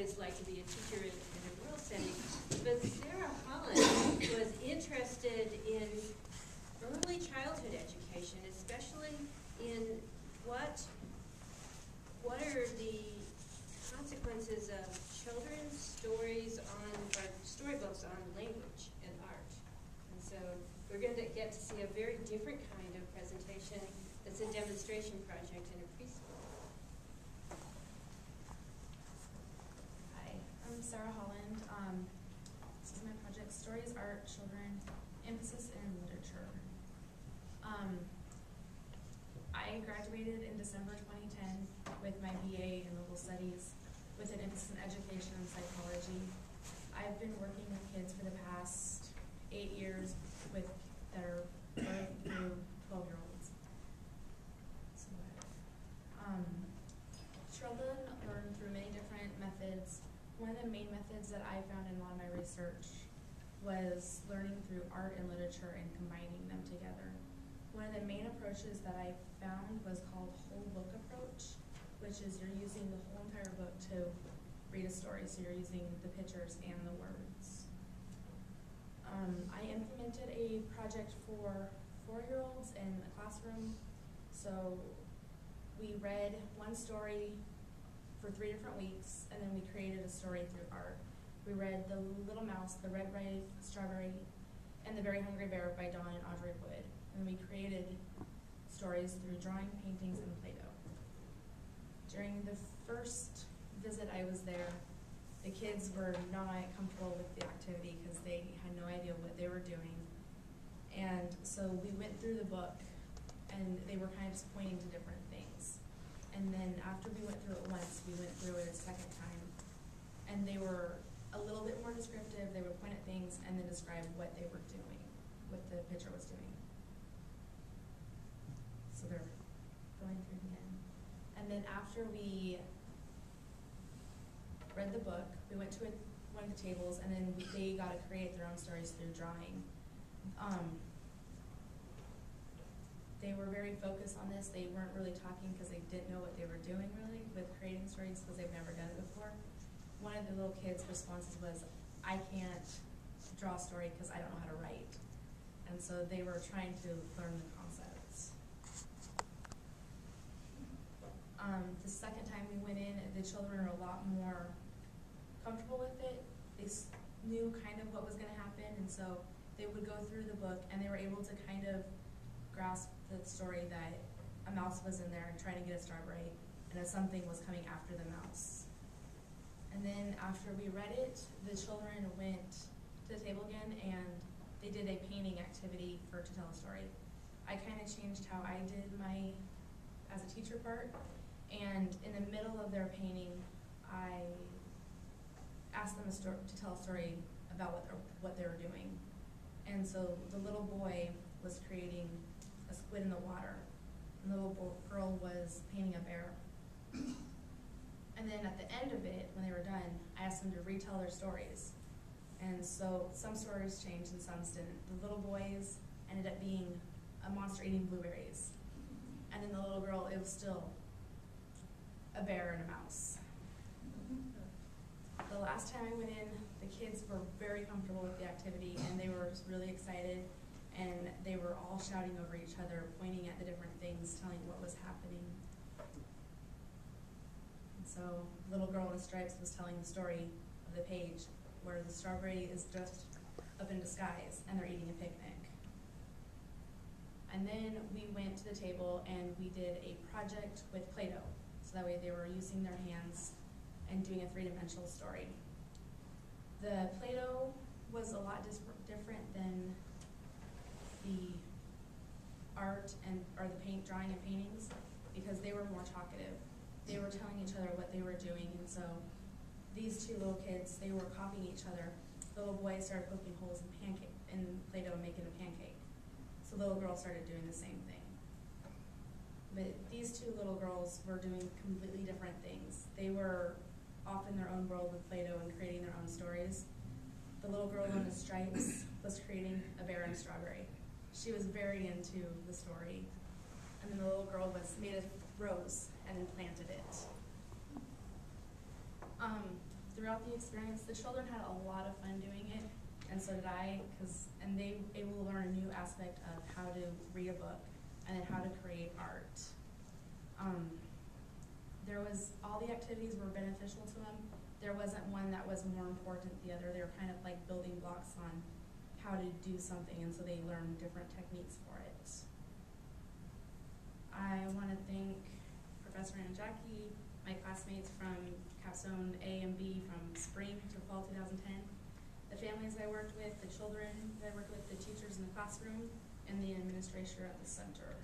it's like to be a teacher in a rural setting. But Sarah Holland was interested in early childhood education, especially in what are the consequences of children's stories on, or storybooks on language and art. And so we're going to get to see a very different kind of presentation that's a demonstration project in a preschool. Hi, I'm Sarah Holland. This is my project, Stories, Art, Children, Emphasis in Literature. I graduated in December 2010 with my BA in Local Studies with an emphasis in education and psychology. I've been working with kids for the past 8 years that are birth through 12-year-olds. Children learn through many different methods. One of the main methods that I found in a lot of my research was learning through art and literature and combining them together. One of the main approaches that I found was called whole book approach, which is you're using the whole entire book to read a story. So you're using the pictures and the words. I implemented a project for 4-year-olds in a classroom. So we read one story for 3 different weeks, and then we created a story through art. We read The Little Mouse, The Red Ripe Strawberry, and The Very Hungry Bear by Dawn and Audrey Wood. And we created stories through drawing, paintings, and Play-Doh. During the first visit I was there, the kids were not comfortable with the activity because they had no idea what they were doing. And so we went through the book, and they were kind of just pointing to different things. And then after we went through it once, we went through it a second time. And they were a little bit more descriptive. They would point at things and then describe what they were doing, what the picture was doing. So they're going through it again. And then after we read the book, we went to one of the tables, and then they got to create their own stories through drawing. They were very focused on this. They weren't really talking because they didn't know what they were doing really with creating stories because they've never done it before. One of the little kids' responses was, I can't draw a story because I don't know how to write. And so they were trying to learn the concepts. The second time we went in, the children were a lot more comfortable with it. They knew kind of what was going to happen, and so they would go through the book, and they were able to kind of grasp the story that a mouse was in there and trying to get a strawberry, and that something was coming after the mouse. And then after we read it, the children went to the table again, and they did a painting activity to tell a story. I kind of changed how I did my as a teacher part, and in the middle of their painting, I asked them to tell a story about what they were doing. And so the little boy was creating a squid in the water, and the little girl was painting a bear. And then at the end of it, when they were done, I asked them to retell their stories. And so some stories changed and some didn't. The little boys ended up being a monster eating blueberries. And then the little girl, it was still a bear and a mouse. The last time I went in, the kids were very comfortable with the activity, and they were just really excited, and they were all shouting over each other, pointing at the different things, telling what was happening. And so little girl in stripes was telling the story of the page where the strawberry is dressed up in disguise and they're eating a picnic. And then we went to the table and we did a project with Play-Doh. So that way they were using their hands and doing a 3-dimensional story. The Play-Doh was a lot different than the art or the drawing and paintings because they were more talkative. They were telling each other what they were doing, and so these two little kids, they were copying each other. The little boy started poking holes in Play-Doh, making a pancake. So the little girl started doing the same thing. But these two little girls were doing completely different things. They were off in their own world with Play-Doh and creating their own stories. The little girl in the stripes was creating a bear and a strawberry. She was very into the story. And then the little girl made a rose and then planted it. The throughout the experience, the children had a lot of fun doing it, and so did I, and they able to learn a new aspect of how to read a book and then how to create art. All the activities were beneficial to them. There wasn't one that was more important than the other. They were kind of like building blocks on how to do something, and so they learned different techniques for it. I want to thank Professor Ann and Jackie, my classmates from Capstone A and B from spring to fall 2010, the families I worked with, the children that I worked with, the teachers in the classroom, and the administrator at the center.